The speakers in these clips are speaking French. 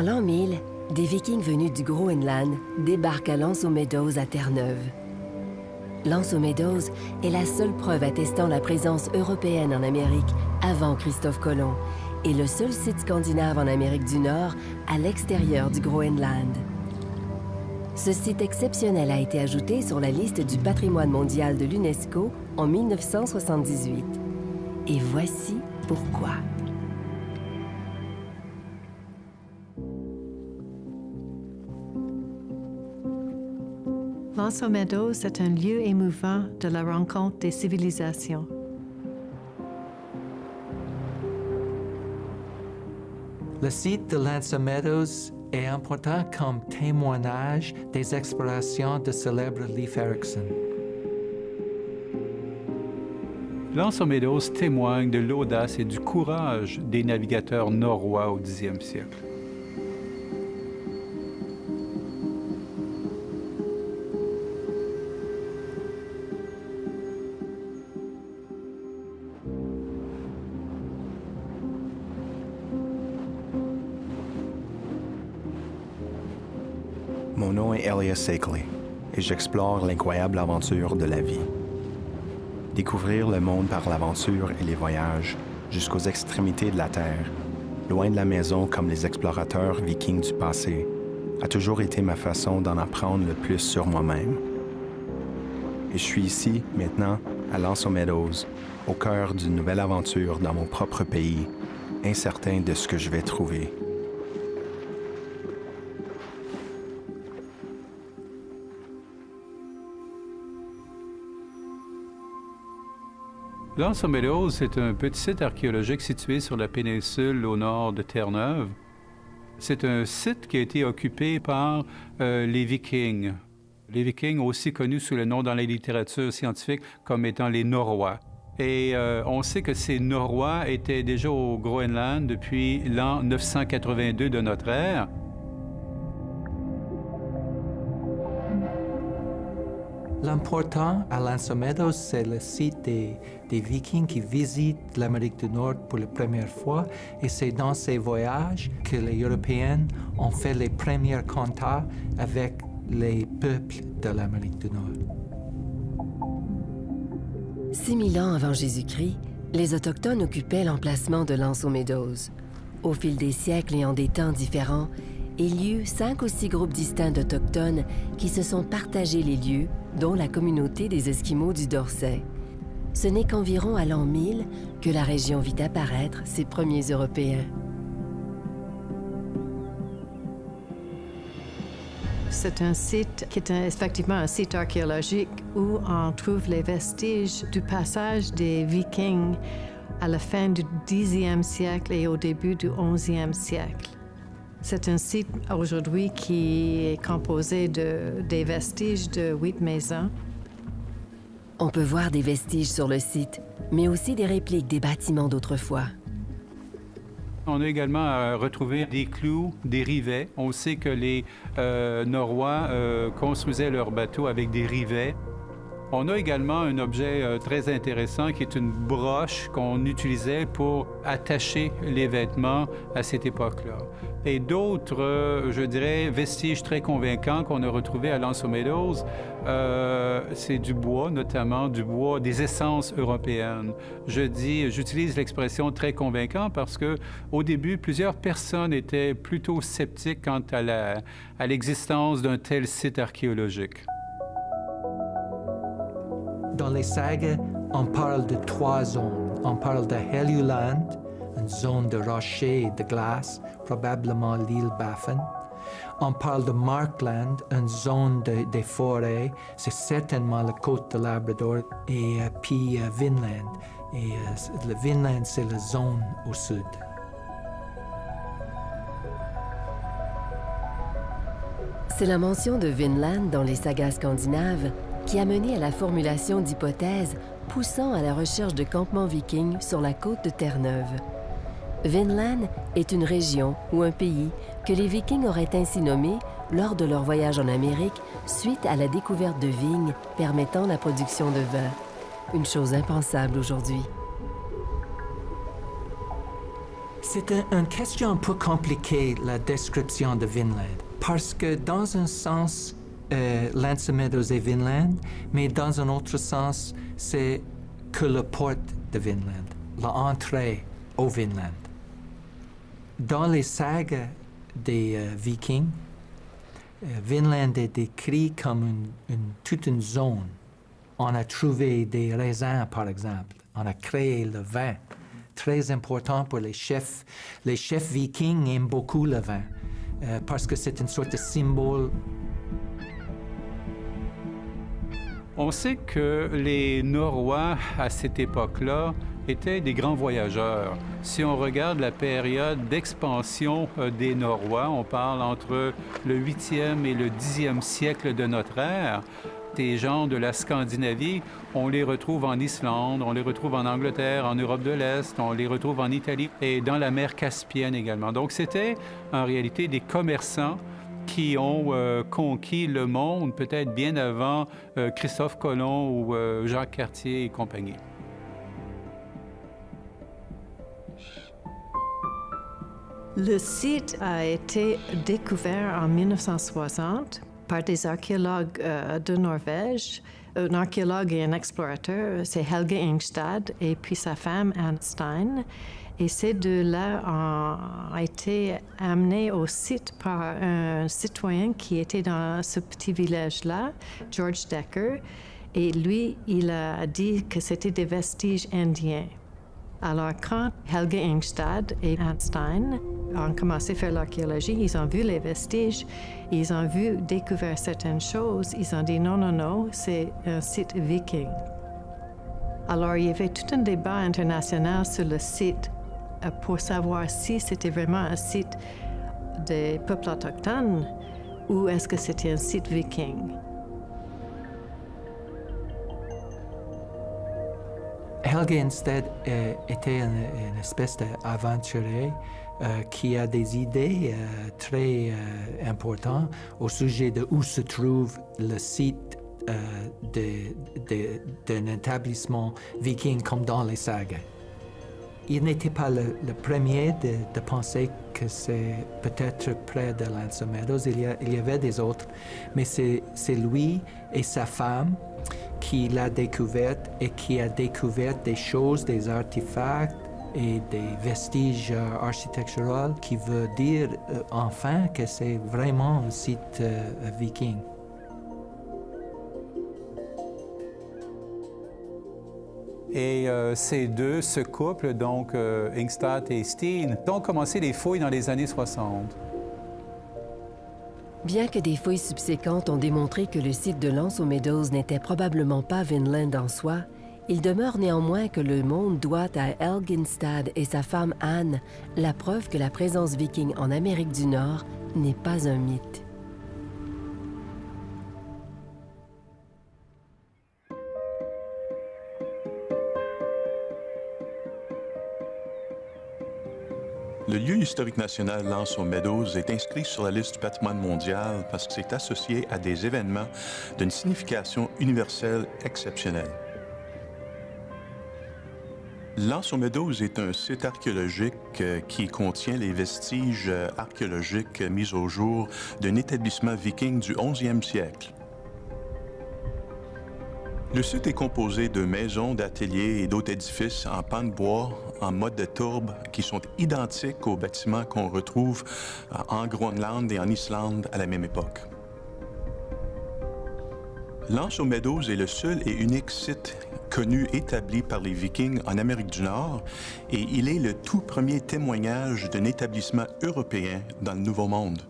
En l'an 1000, des Vikings venus du Groenland débarquent à L'Anse aux Meadows à Terre-Neuve. L'Anse aux Meadows est la seule preuve attestant la présence européenne en Amérique avant Christophe Colomb et le seul site scandinave en Amérique du Nord à l'extérieur du Groenland. Ce site exceptionnel a été ajouté sur la liste du patrimoine mondial de l'UNESCO en 1978. Et voici pourquoi. L'Anse aux Meadows est un lieu émouvant de la rencontre des civilisations. Le site de l'Anse aux Meadows est important comme témoignage des explorations de célèbre Leif Erikson. L'Anse aux Meadows témoigne de l'audace et du courage des navigateurs norrois au Xe siècle. Mon nom est Elias Sekley et j'explore l'incroyable aventure de la vie. Découvrir le monde par l'aventure et les voyages jusqu'aux extrémités de la Terre, loin de la maison comme les explorateurs vikings du passé, a toujours été ma façon d'en apprendre le plus sur moi-même. Et je suis ici, maintenant, à L'Anse aux Meadows, au cœur d'une nouvelle aventure dans mon propre pays, incertain de ce que je vais trouver. L'Anse aux Meadows est un petit site archéologique situé sur la péninsule au nord de Terre-Neuve. C'est un site qui a été occupé par les Vikings. Les Vikings, aussi connus sous le nom dans la littérature scientifique comme étant les Norrois. Et on sait que ces Norrois étaient déjà au Groenland depuis l'an 982 de notre ère. L'important à l'Anse aux Meadows, c'est le site des Vikings qui visitent l'Amérique du Nord pour la première fois. Et c'est dans ces voyages que les Européens ont fait les premiers contacts avec les peuples de l'Amérique du Nord. 6000 ans avant Jésus-Christ, les Autochtones occupaient l'emplacement de L'Anse aux Meadows. Au fil des siècles et en des temps différents, il y eut 5 ou 6 groupes distincts d'Autochtones qui se sont partagés les lieux, dont la communauté des Esquimaux du Dorset. Ce n'est qu'environ à l'an 1000 que la région vit apparaître ses premiers Européens. C'est un site qui est effectivement un site archéologique où on trouve les vestiges du passage des Vikings à la fin du Xe siècle et au début du XIe siècle. C'est un site aujourd'hui qui est composé des vestiges de 8 maisons. On peut voir des vestiges sur le site, mais aussi des répliques des bâtiments d'autrefois. On a également retrouvé des clous, des rivets. On sait que les Norrois construisaient leurs bateaux avec des rivets. On a également un objet très intéressant qui est une broche qu'on utilisait pour attacher les vêtements à cette époque-là. Et d'autres, je dirais, vestiges très convaincants qu'on a retrouvés à L'Anse aux Meadows, c'est du bois, notamment du bois des essences européennes. J'utilise l'expression très convaincant parce que au début, plusieurs personnes étaient plutôt sceptiques quant à l'existence d'un tel site archéologique. Dans les sagas, on parle de 3 zones. On parle de Helluland, une zone de rochers et de glace, probablement l'île Baffin. On parle de Markland, une zone des forêts, c'est certainement la côte de Labrador, et puis Vinland. Et le Vinland, c'est la zone au sud. C'est la mention de Vinland dans les sagas scandinaves qui a mené à la formulation d'hypothèses poussant à la recherche de campements vikings sur la côte de Terre-Neuve. Vinland est une région ou un pays que les Vikings auraient ainsi nommé lors de leur voyage en Amérique suite à la découverte de vignes permettant la production de vin. Une chose impensable aujourd'hui. C'est une question un peu compliquée, la description de Vinland, parce que dans un sens, L'Anse aux Meadows est Vinland, mais dans un autre sens, c'est que la porte de Vinland, l'entrée au Vinland. Dans les sagas des Vikings, Vinland est décrit comme toute une zone. On a trouvé des raisins, par exemple. On a créé le vin. Très important pour les chefs. Les chefs vikings aiment beaucoup le vin parce que c'est une sorte de symbole. On sait que les Norrois, à cette époque-là, étaient des grands voyageurs. Si on regarde la période d'expansion des Norrois, on parle entre le 8e et le 10e siècle de notre ère. Des gens de la Scandinavie, on les retrouve en Islande, on les retrouve en Angleterre, en Europe de l'Est, on les retrouve en Italie et dans la mer Caspienne également. Donc c'était en réalité des commerçants qui ont conquis le monde peut-être bien avant Christophe Colomb ou Jacques Cartier et compagnie. Le site a été découvert en 1960 par des archéologues de Norvège. Un archéologue et un explorateur, c'est Helge Ingstad et puis sa femme Anne Stein. Et ces deux-là ont été amenés au site par un citoyen qui était dans ce petit village-là, George Decker. Et lui, il a dit que c'était des vestiges indiens. Alors, quand Helge Ingstad et Anne Stein ont commencé à faire l'archéologie, ils ont vu les vestiges, ils ont découvert certaines choses, ils ont dit non, c'est un site viking. Alors, il y avait tout un débat international sur le site pour savoir si c'était vraiment un site des peuples autochtones ou est-ce que c'était un site viking. Helge Ingstad était une espèce d'aventurier qui a des idées très importantes au sujet de où se trouve le site d'un établissement viking comme dans les sagas. Il n'était pas le premier de penser que c'est peut-être près de L'Anse aux Meadows. Il y avait des autres, mais c'est lui et sa femme qui l'a découverte et qui a découvert des choses, des artefacts et des vestiges architecturaux qui veut dire enfin que c'est vraiment un site viking. Et ces deux, ce couple, donc Ingstad et Steen, ont commencé les fouilles dans les années 60. Bien que des fouilles subséquentes ont démontré que le site de L'Anse aux Meadows n'était probablement pas Vinland en soi, il demeure néanmoins que le monde doit à Helge Ingstad et sa femme Anne la preuve que la présence viking en Amérique du Nord n'est pas un mythe. Le lieu historique national L'Anse aux Meadows est inscrit sur la liste du patrimoine mondial parce que c'est associé à des événements d'une signification universelle exceptionnelle. L'Anse aux Meadows est un site archéologique qui contient les vestiges archéologiques mis au jour d'un établissement viking du 11e siècle. Le site est composé de maisons, d'ateliers et d'autres édifices en pans de bois, en mode de tourbe, qui sont identiques aux bâtiments qu'on retrouve en Groenland et en Islande à la même époque. L'Anse aux Meadows est le seul et unique site connu établi par les Vikings en Amérique du Nord et il est le tout premier témoignage d'un établissement européen dans le Nouveau Monde.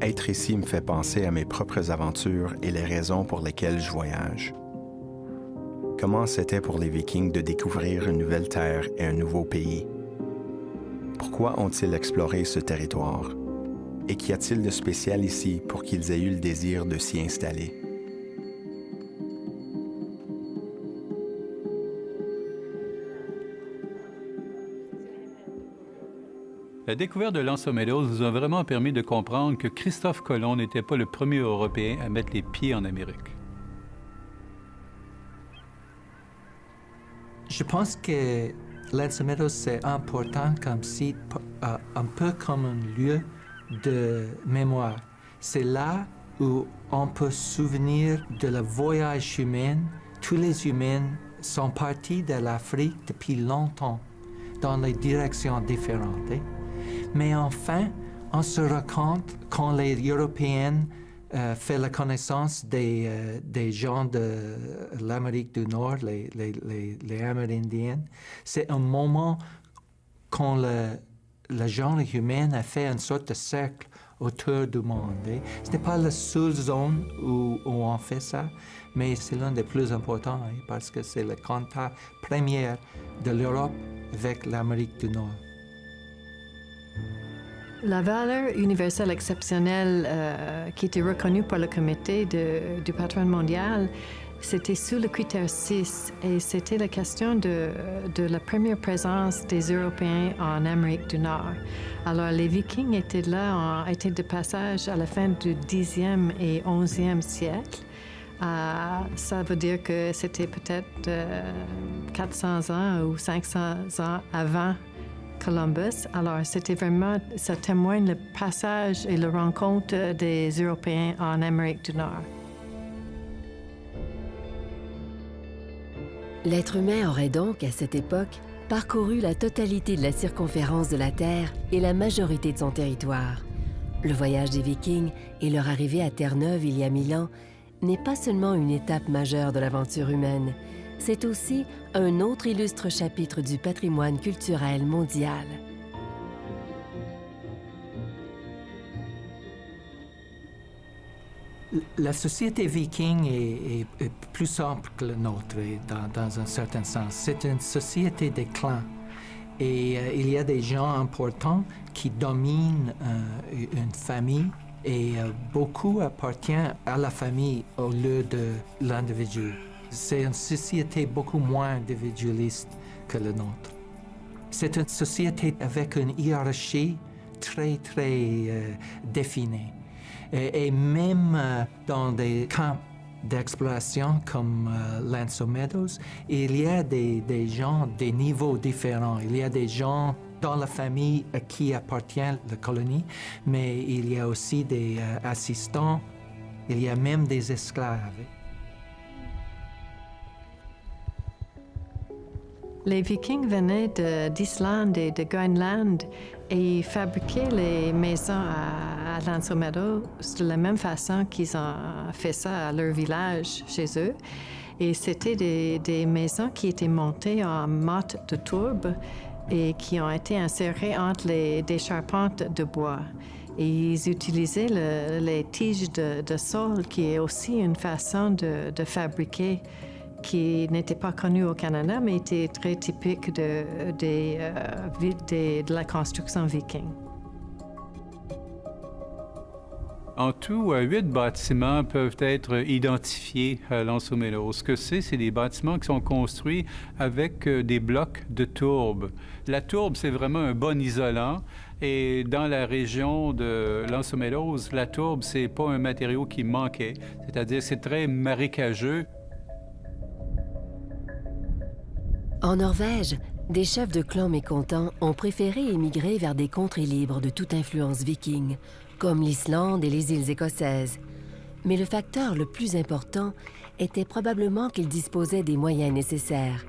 Être ici me fait penser à mes propres aventures et les raisons pour lesquelles je voyage. Comment c'était pour les Vikings de découvrir une nouvelle terre et un nouveau pays? Pourquoi ont-ils exploré ce territoire? Et qu'y a-t-il de spécial ici pour qu'ils aient eu le désir de s'y installer? La découverte de Lanzo Meadows nous a vraiment permis de comprendre que Christophe Colomb n'était pas le premier Européen à mettre les pieds en Amérique. Je pense que Lanzo Meadows, c'est important comme site, un peu comme un lieu de mémoire. C'est là où on peut se souvenir de le voyage humain. Tous les humains sont partis de l'Afrique depuis longtemps, dans des directions différentes. Mais enfin, on se rend compte quand les Européens font la connaissance des gens de l'Amérique du Nord, les Amérindiens. C'est un moment quand le genre humain a fait une sorte de cercle autour du monde. Ce n'est pas la seule zone où on fait ça, mais c'est l'un des plus importants parce que c'est le contact premier de l'Europe avec l'Amérique du Nord. La valeur universelle exceptionnelle qui était reconnue par le comité du patrimoine mondial, c'était sous le critère 6 et c'était la question de la première présence des Européens en Amérique du Nord. Alors les Vikings étaient là, étaient de passage à la fin du 10e et 11e siècle. Ça veut dire que c'était peut-être 400 ans ou 500 ans avant Columbus. Alors, c'était vraiment, ça témoigne le passage et la rencontre des Européens en Amérique du Nord. L'être humain aurait donc, à cette époque, parcouru la totalité de la circonférence de la Terre et la majorité de son territoire. Le voyage des Vikings et leur arrivée à Terre-Neuve il y a 1000 ans n'est pas seulement une étape majeure de l'aventure humaine, c'est aussi un autre illustre chapitre du patrimoine culturel mondial. La société viking est plus simple que la nôtre, dans un certain sens. C'est une société de clans. Et il y a des gens importants qui dominent une famille et beaucoup appartiennent à la famille au lieu de l'individu. C'est une société beaucoup moins individualiste que la nôtre. C'est une société avec une hiérarchie très définie. Et même dans des camps d'exploration comme Lanzo Meadows, il y a des gens des niveaux différents. Il y a des gens dans la famille à qui appartient la colonie, mais il y a aussi des assistants, il y a même des esclaves. Les Vikings venaient d'Islande et de Groenland et fabriquaient les maisons à Lanzo Meadows de la même façon qu'ils ont fait ça à leur village chez eux. Et c'était des maisons qui étaient montées en motte de tourbe et qui ont été insérées entre des charpentes de bois. Et ils utilisaient les tiges de saule, qui est aussi une façon de fabriquer qui n'était pas connue au Canada, mais était très typique de la construction viking. En tout, 8 bâtiments peuvent être identifiés à Lanzo Meadows. Ce que c'est des bâtiments qui sont construits avec des blocs de tourbe. La tourbe, c'est vraiment un bon isolant. Et dans la région de Lanzo Meadows, la tourbe, c'est pas un matériau qui manquait. C'est-à-dire, c'est très marécageux. En Norvège, des chefs de clans mécontents ont préféré émigrer vers des contrées libres de toute influence viking, comme l'Islande et les îles écossaises. Mais le facteur le plus important était probablement qu'ils disposaient des moyens nécessaires.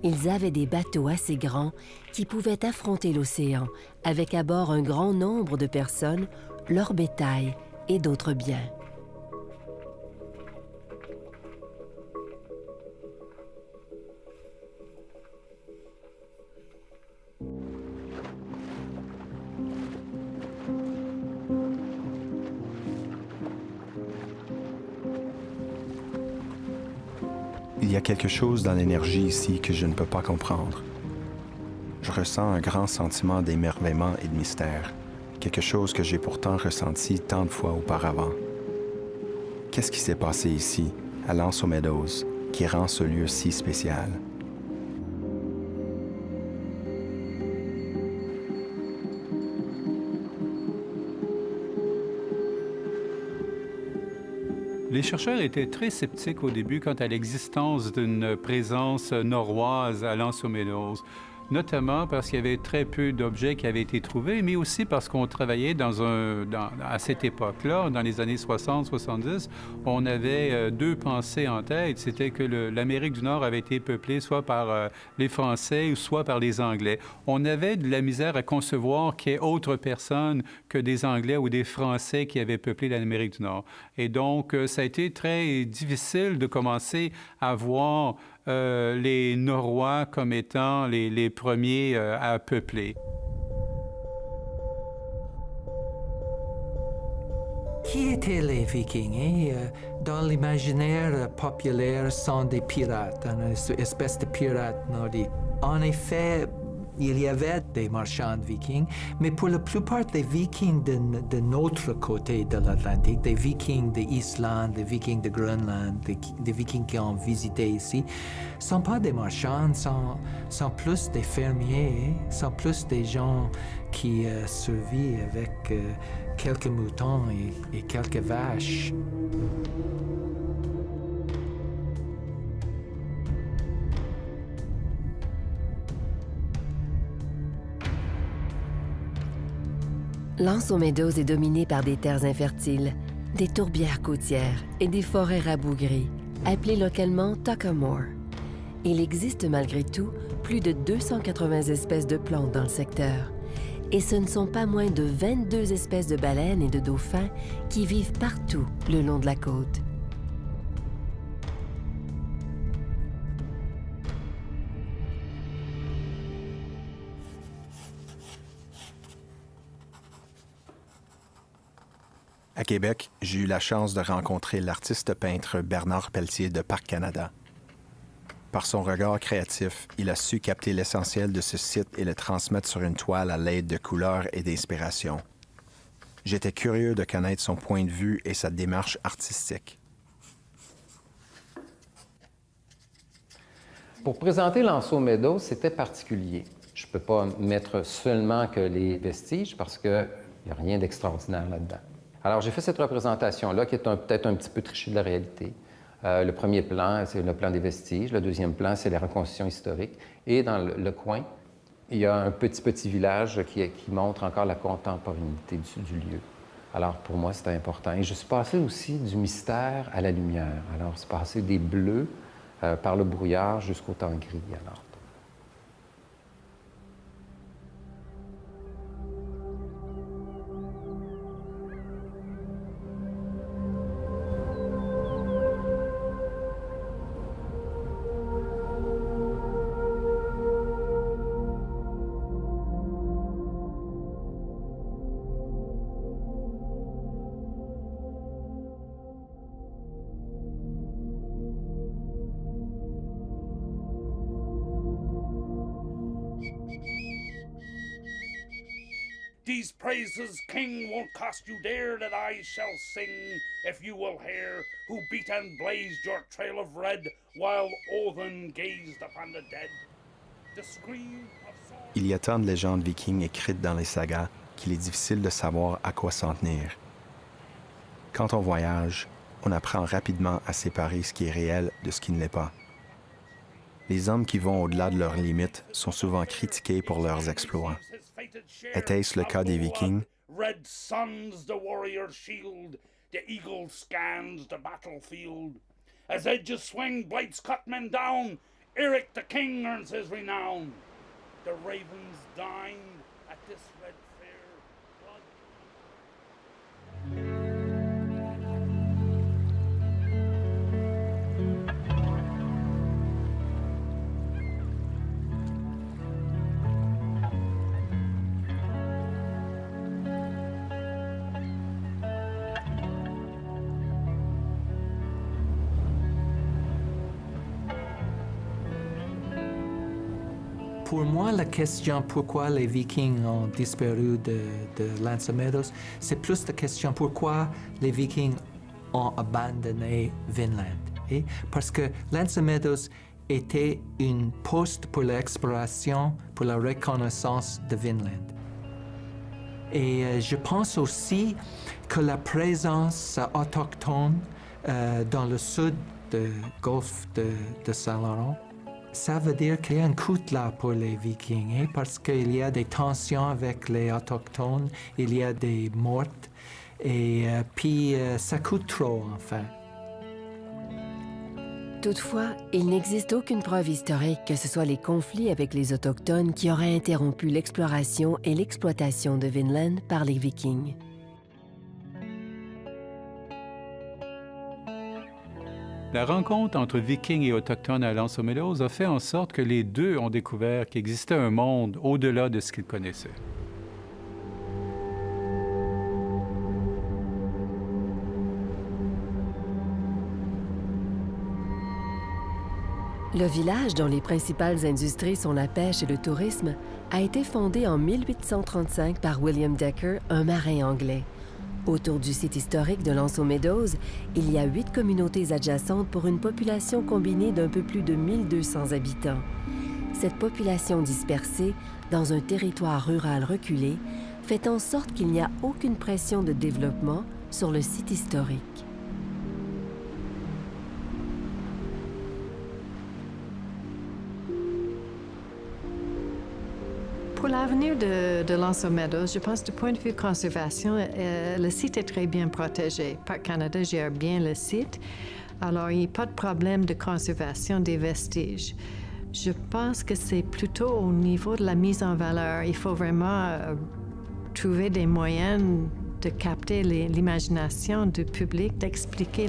Ils avaient des bateaux assez grands qui pouvaient affronter l'océan, avec à bord un grand nombre de personnes, leur bétail et d'autres biens. Il y a quelque chose dans l'énergie ici que je ne peux pas comprendre. Je ressens un grand sentiment d'émerveillement et de mystère, quelque chose que j'ai pourtant ressenti tant de fois auparavant. Qu'est-ce qui s'est passé ici, à Lanzo Meadows, qui rend ce lieu si spécial? Les chercheurs étaient très sceptiques au début quant à l'existence d'une présence norroise à L'Anse aux Meadows, notamment parce qu'il y avait très peu d'objets qui avaient été trouvés, mais aussi parce qu'on travaillait à cette époque-là, dans les années 60-70, on avait deux pensées en tête. C'était que l'Amérique du Nord avait été peuplée soit par les Français ou soit par les Anglais. On avait de la misère à concevoir qu'il y ait autre personne que des Anglais ou des Français qui avaient peuplé l'Amérique du Nord. Et donc, ça a été très difficile de commencer à voir les Norrois comme étant les premiers à peupler. Qui étaient les Vikings? Dans l'imaginaire populaire, sont des pirates, une espèce de pirates nordiques. En effet, il y avait des marchands vikings, mais pour la plupart des Vikings de notre côté de l'Atlantique, des Vikings d'Islande, des Vikings de Groenland, des Vikings qui ont visité ici, ne sont pas des marchands, sont plus des fermiers, sont plus des gens qui survivent avec quelques moutons et quelques vaches. L'Anse aux Meadows est dominée par des terres infertiles, des tourbières côtières et des forêts rabougries, appelées localement Tuckamore. Il existe malgré tout plus de 280 espèces de plantes dans le secteur. Et ce ne sont pas moins de 22 espèces de baleines et de dauphins qui vivent partout le long de la côte. À Québec, j'ai eu la chance de rencontrer l'artiste peintre Bernard Pelletier de Parc Canada. Par son regard créatif, il a su capter l'essentiel de ce site et le transmettre sur une toile à l'aide de couleurs et d'inspiration. J'étais curieux de connaître son point de vue et sa démarche artistique. Pour présenter l'Anse aux Meadows, c'était particulier. Je ne peux pas mettre seulement que les vestiges parce qu'il n'y a rien d'extraordinaire là-dedans. Alors, j'ai fait cette représentation-là qui est peut-être un petit peu trichée de la réalité. Le premier plan, c'est le plan des vestiges. Le deuxième plan, c'est la reconstitution historique. Et dans le coin, il y a un petit village qui montre encore la contemporanéité du lieu. Alors, pour moi, c'était important. Et je suis passé aussi du mystère à la lumière. Alors, c'est passé des bleus par le brouillard jusqu'au temps gris, alors. These praises, King, won't cost you dear, that I shall sing, if you will hear, who beat and blazed your trail of red, while Odin gazed upon the dead. The scream of... Il y a tant de légendes vikings écrites dans les sagas qu'il est difficile de savoir à quoi s'en tenir. Quand on voyage, on apprend rapidement à séparer ce qui est réel de ce qui ne l'est pas. Les hommes qui vont au-delà de leurs limites sont souvent critiqués pour leurs exploits. Était-ce le cas des Vikings? Red sun's the warrior's shield, the eagle scans the battlefield. As edges swing, blades cut men down, Eric the king earns his renown. The ravens dined at this red fair. Pour moi, la question pourquoi les Vikings ont disparu de L'Anse aux Meadows, c'est plus la question pourquoi les Vikings ont abandonné Vinland. Parce que L'Anse aux Meadows était une poste pour l'exploration, pour la reconnaissance de Vinland. Et je pense aussi que la présence autochtone dans le sud du golfe de Saint-Laurent. Ça veut dire qu'il y a un coût là pour les Vikings, parce qu'il y a des tensions avec les Autochtones, il y a des morts, et puis ça coûte trop, enfin. Toutefois, il n'existe aucune preuve historique que ce soit les conflits avec les Autochtones qui auraient interrompu l'exploration et l'exploitation de Vinland par les Vikings. La rencontre entre Vikings et Autochtones à L'Anse aux Meadows a fait en sorte que les deux ont découvert qu'il existait un monde au-delà de ce qu'ils connaissaient. Le village, dont les principales industries sont la pêche et le tourisme, a été fondé en 1835 par William Decker, un marin anglais. Autour du site historique de L'Anse aux Meadows, il y a 8 communautés adjacentes pour une population combinée d'un peu plus de 1200 habitants. Cette population dispersée, dans un territoire rural reculé, fait en sorte qu'il n'y a aucune pression de développement sur le site historique. Pour l'avenir de L'Anse aux Meadows, je pense du point de vue conservation, le site est très bien protégé. Parc Canada gère bien le site, alors il n'y a pas de problème de conservation des vestiges. Je pense que c'est plutôt au niveau de la mise en valeur. Il faut vraiment trouver des moyens de capter l'imagination du public, d'expliquer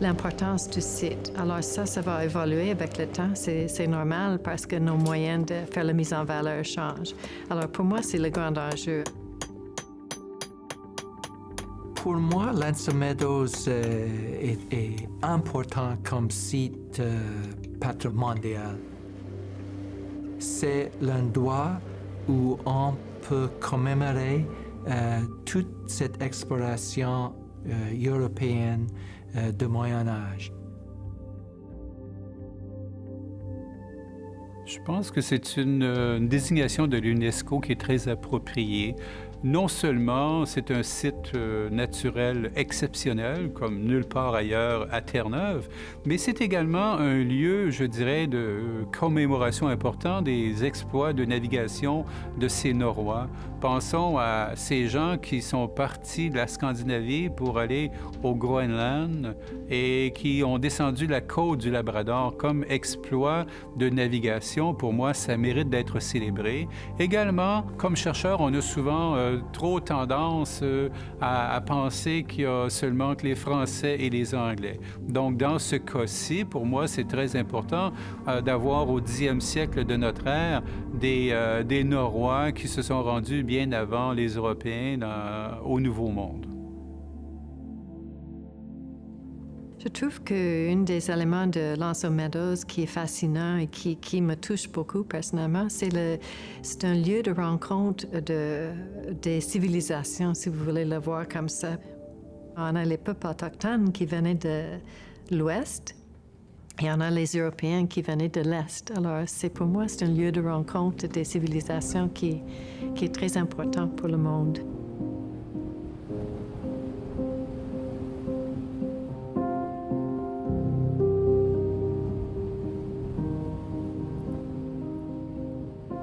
l'importance du site. Alors ça va évoluer avec le temps, c'est normal parce que nos moyens de faire la mise en valeur changent. Alors pour moi, c'est le grand enjeu. Pour moi, L'Anse aux Meadows est important comme site patrimonial. C'est l'endroit où on peut commémorer toute cette exploration européenne du Moyen Âge. Je pense que c'est une désignation de l'UNESCO qui est très appropriée. Non seulement c'est un site naturel exceptionnel, comme nulle part ailleurs à Terre-Neuve, mais c'est également un lieu, je dirais, de commémoration important des exploits de navigation de ces Norrois. Pensons à ces gens qui sont partis de la Scandinavie pour aller au Groenland et qui ont descendu la côte du Labrador comme exploit de navigation. Pour moi, ça mérite d'être célébré. Également, comme chercheur, on a souvent trop tendance à penser qu'il y a seulement que les Français et les Anglais. Donc, dans ce cas-ci, pour moi, c'est très important d'avoir au 10e siècle de notre ère des Norrois qui se sont rendus bien avant les Européens au Nouveau Monde. Je trouve qu'un des éléments de L'Anse aux Meadows qui est fascinant et qui me touche beaucoup personnellement, c'est un lieu de rencontre des civilisations, si vous voulez le voir comme ça. On a les peuples autochtones qui venaient de l'Ouest et on a les Européens qui venaient de l'Est. Alors, pour moi, c'est un lieu de rencontre des civilisations qui est très important pour le monde.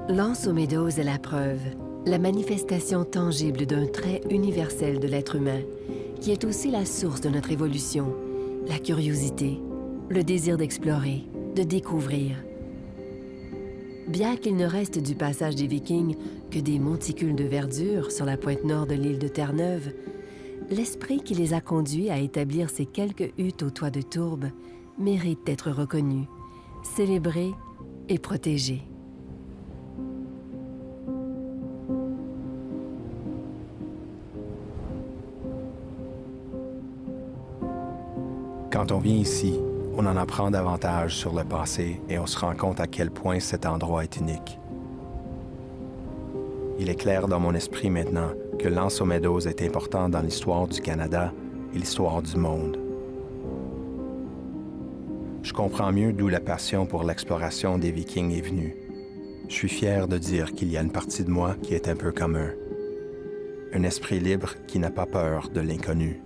L'Anse aux Meadows est la preuve, la manifestation tangible d'un trait universel de l'être humain, qui est aussi la source de notre évolution, la curiosité, le désir d'explorer, de découvrir. Bien qu'il ne reste du passage des Vikings que des monticules de verdure sur la pointe nord de l'île de Terre-Neuve, l'esprit qui les a conduits à établir ces quelques huttes au toit de tourbe mérite d'être reconnu, célébré et protégé. Quand on vient ici, on en apprend davantage sur le passé et on se rend compte à quel point cet endroit est unique. Il est clair dans mon esprit maintenant que L'Anse aux Meadows est important dans l'histoire du Canada et l'histoire du monde. Je comprends mieux d'où la passion pour l'exploration des Vikings est venue. Je suis fier de dire qu'il y a une partie de moi qui est un peu comme eux. Un esprit libre qui n'a pas peur de l'inconnu.